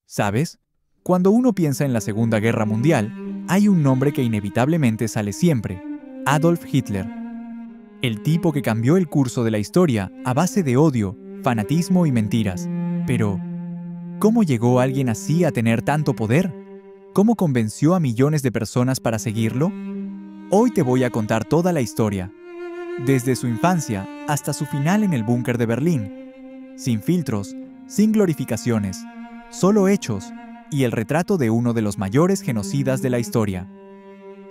¿Sabes? Cuando uno piensa en la Segunda Guerra Mundial, hay un nombre que inevitablemente sale siempre: Adolf Hitler. El tipo que cambió el curso de la historia a base de odio, fanatismo y mentiras. Pero, ¿cómo llegó alguien así a tener tanto poder? ¿Cómo convenció a millones de personas para seguirlo? Hoy te voy a contar toda la historia, desde su infancia hasta su final en el búnker de Berlín, sin filtros, sin glorificaciones, solo hechos y el retrato de uno de los mayores genocidas de la historia.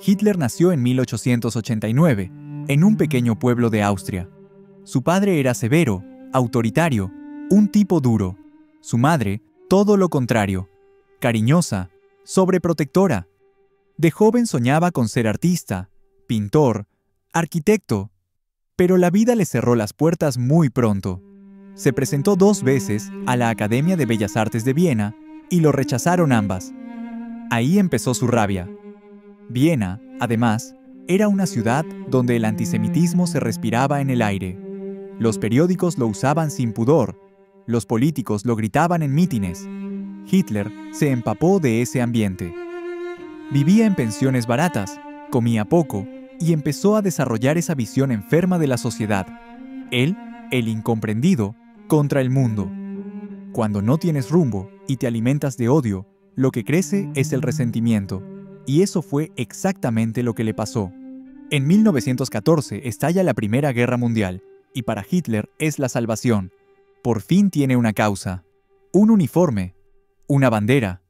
Hitler nació en 1889, en un pequeño pueblo de Austria. Su padre era severo, autoritario, un tipo duro. Su madre, todo lo contrario, cariñosa, sobreprotectora. De joven soñaba con ser artista, pintor, arquitecto, pero la vida le cerró las puertas muy pronto. Se presentó 2 veces a la Academia de Bellas Artes de Viena y lo rechazaron ambas. Ahí empezó su rabia. Viena, además, era una ciudad donde el antisemitismo se respiraba en el aire. Los periódicos lo usaban sin pudor, los políticos lo gritaban en mítines. Hitler se empapó de ese ambiente. Vivía en pensiones baratas, comía poco y empezó a desarrollar esa visión enferma de la sociedad. Él, el incomprendido, contra el mundo. Cuando no tienes rumbo y te alimentas de odio, lo que crece es el resentimiento. Y eso fue exactamente lo que le pasó. En 1914 estalla la Primera Guerra Mundial, y para Hitler es la salvación. Por fin tiene una causa, un uniforme, una bandera.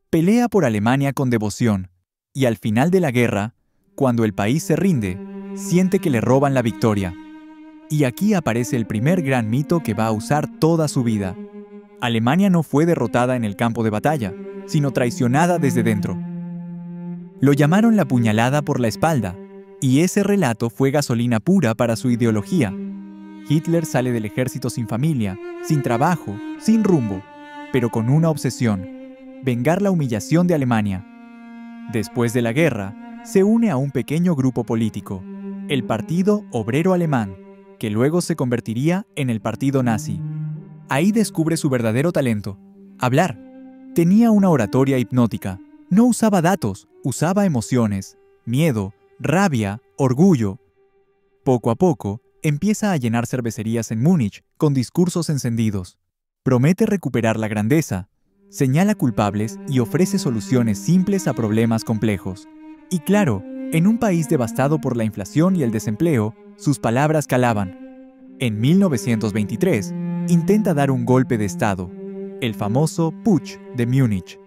Pelea por Alemania con devoción, y al final de la guerra, cuando el país se rinde, siente que le roban la victoria. Y aquí aparece el primer gran mito que va a usar toda su vida. Alemania no fue derrotada en el campo de batalla, sino traicionada desde dentro. Lo llamaron la puñalada por la espalda, y ese relato fue gasolina pura para su ideología. Hitler sale del ejército sin familia, sin trabajo, sin rumbo, pero con una obsesión: vengar la humillación de Alemania. Después de la guerra, se une a un pequeño grupo político, el Partido Obrero Alemán, que luego se convertiría en el Partido Nazi. Ahí descubre su verdadero talento: hablar. Tenía una oratoria hipnótica. No usaba datos, usaba emociones, miedo, rabia, orgullo. Poco a poco, empieza a llenar cervecerías en Múnich con discursos encendidos. Promete recuperar la grandeza, señala culpables y ofrece soluciones simples a problemas complejos. Y claro, en un país devastado por la inflación y el desempleo, sus palabras calaban. En 1923, intenta dar un golpe de Estado, el famoso Putsch de Múnich.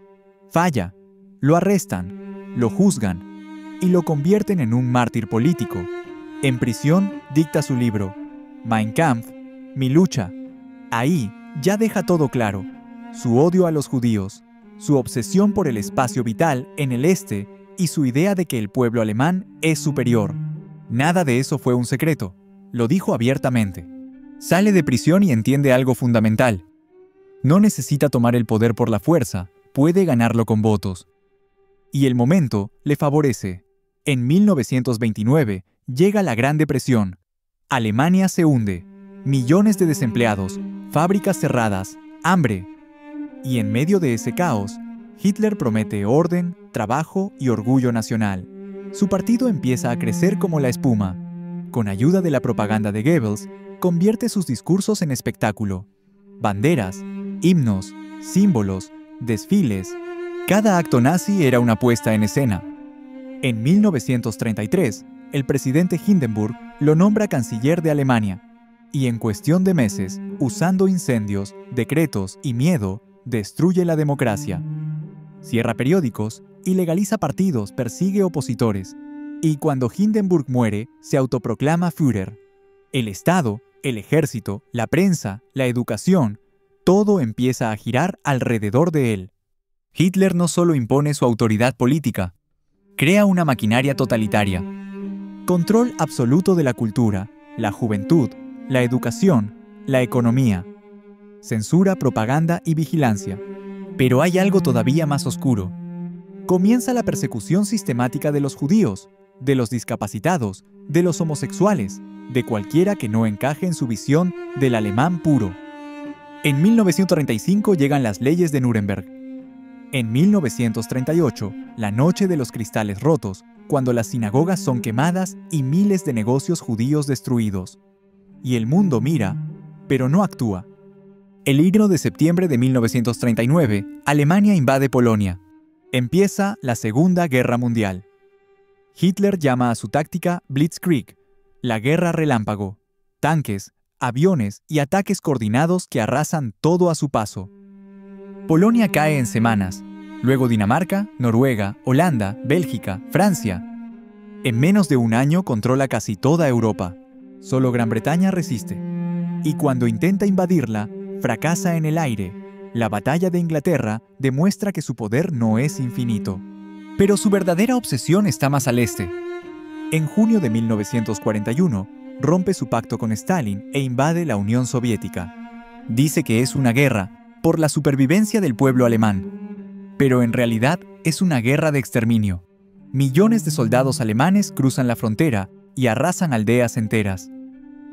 Falla, lo arrestan, lo juzgan y lo convierten en un mártir político. En prisión dicta su libro, Mein Kampf, mi lucha. Ahí ya deja todo claro: su odio a los judíos, su obsesión por el espacio vital en el este y su idea de que el pueblo alemán es superior. Nada de eso fue un secreto, lo dijo abiertamente. Sale de prisión y entiende algo fundamental: no necesita tomar el poder por la fuerza, puede ganarlo con votos. Y el momento le favorece. En 1929 llega la Gran Depresión. Alemania se hunde, millones de desempleados, fábricas cerradas, hambre. Y en medio de ese caos, Hitler promete orden, trabajo y orgullo nacional. Su partido empieza a crecer como la espuma. Con ayuda de la propaganda de Goebbels, convierte sus discursos en espectáculo. Banderas, himnos, símbolos, desfiles. Cada acto nazi era una puesta en escena. En 1933, el presidente Hindenburg lo nombra canciller de Alemania, y en cuestión de meses, usando incendios, decretos y miedo, destruye la democracia. Cierra periódicos, ilegaliza partidos, persigue opositores, y cuando Hindenburg muere, se autoproclama Führer. El Estado, el ejército, la prensa, la educación, todo empieza a girar alrededor de él. Hitler no solo impone su autoridad política, crea una maquinaria totalitaria. Control absoluto de la cultura, la juventud, la educación, la economía. Censura, propaganda y vigilancia. Pero hay algo todavía más oscuro. Comienza la persecución sistemática de los judíos, de los discapacitados, de los homosexuales, de cualquiera que no encaje en su visión del alemán puro. En 1935 llegan las leyes de Nuremberg. En 1938, la noche de los cristales rotos, cuando las sinagogas son quemadas y miles de negocios judíos destruidos. Y el mundo mira, pero no actúa. El 1 de septiembre de 1939, Alemania invade Polonia. Empieza la Segunda Guerra Mundial. Hitler llama a su táctica Blitzkrieg, la guerra relámpago, tanques, aviones y ataques coordinados que arrasan todo a su paso. Polonia cae en semanas, luego Dinamarca, Noruega, Holanda, Bélgica, Francia. En menos de un año controla casi toda Europa. Solo Gran Bretaña resiste. Y cuando intenta invadirla, fracasa en el aire. La batalla de Inglaterra demuestra que su poder no es infinito. Pero su verdadera obsesión está más al este. En junio de 1941, rompe su pacto con Stalin e invade la Unión Soviética. Dice que es una guerra por la supervivencia del pueblo alemán. Pero en realidad es una guerra de exterminio. Millones de soldados alemanes cruzan la frontera y arrasan aldeas enteras.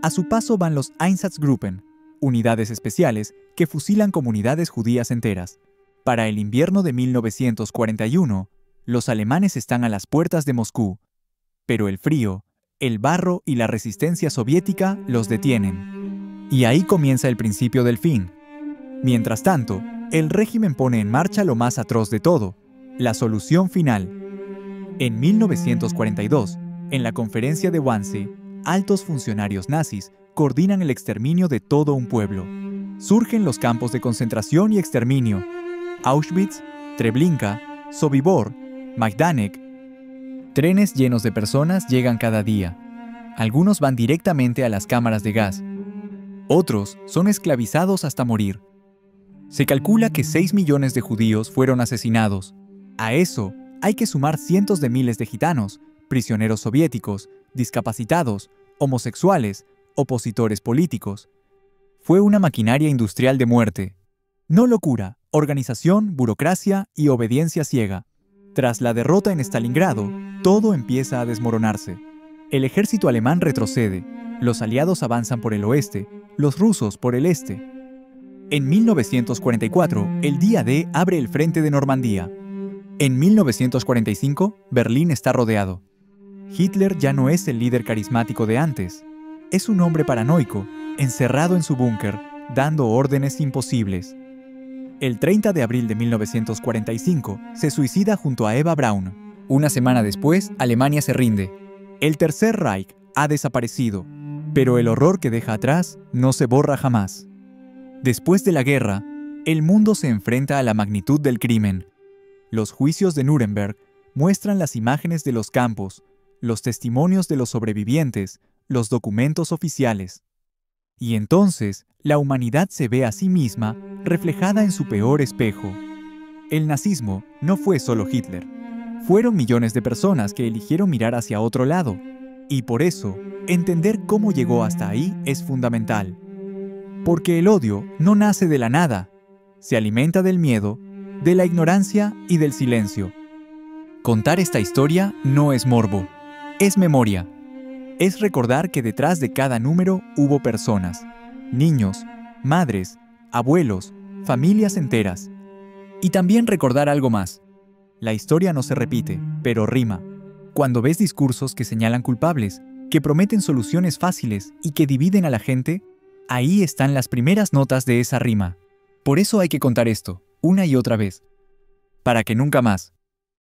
A su paso van los Einsatzgruppen, unidades especiales que fusilan comunidades judías enteras. Para el invierno de 1941, los alemanes están a las puertas de Moscú, pero el frío, el barro y la resistencia soviética los detienen. Y ahí comienza el principio del fin. Mientras tanto, el régimen pone en marcha lo más atroz de todo, la solución final. En 1942, en la conferencia de Wannsee, altos funcionarios nazis coordinan el exterminio de todo un pueblo. Surgen los campos de concentración y exterminio: Auschwitz, Treblinka, Sobibor, Majdanek. Trenes llenos de personas llegan cada día. Algunos van directamente a las cámaras de gas. Otros son esclavizados hasta morir. Se calcula que 6 millones de judíos fueron asesinados. A eso hay que sumar cientos de miles de gitanos, prisioneros soviéticos, discapacitados, homosexuales, opositores políticos. Fue una maquinaria industrial de muerte. No locura, organización, burocracia y obediencia ciega. Tras la derrota en Stalingrado, todo empieza a desmoronarse. El ejército alemán retrocede, los aliados avanzan por el oeste, los rusos por el este. En 1944, el Día D abre el frente de Normandía. En 1945, Berlín está rodeado. Hitler ya no es el líder carismático de antes. Es un hombre paranoico, encerrado en su búnker, dando órdenes imposibles. El 30 de abril de 1945, se suicida junto a Eva Braun. Una semana después, Alemania se rinde. El Tercer Reich ha desaparecido, pero el horror que deja atrás no se borra jamás. Después de la guerra, el mundo se enfrenta a la magnitud del crimen. Los juicios de Nuremberg muestran las imágenes de los campos, los testimonios de los sobrevivientes, los documentos oficiales. Y entonces, la humanidad se ve a sí misma reflejada en su peor espejo. El nazismo no fue solo Hitler. Fueron millones de personas que eligieron mirar hacia otro lado. Y por eso, entender cómo llegó hasta ahí es fundamental. Porque el odio no nace de la nada. Se alimenta del miedo, de la ignorancia y del silencio. Contar esta historia no es morbo, es memoria. Es recordar que detrás de cada número hubo personas, niños, madres, abuelos, familias enteras. Y también recordar algo más. La historia no se repite, pero rima. Cuando ves discursos que señalan culpables, que prometen soluciones fáciles y que dividen a la gente, ahí están las primeras notas de esa rima. Por eso hay que contar esto, una y otra vez. Para que nunca más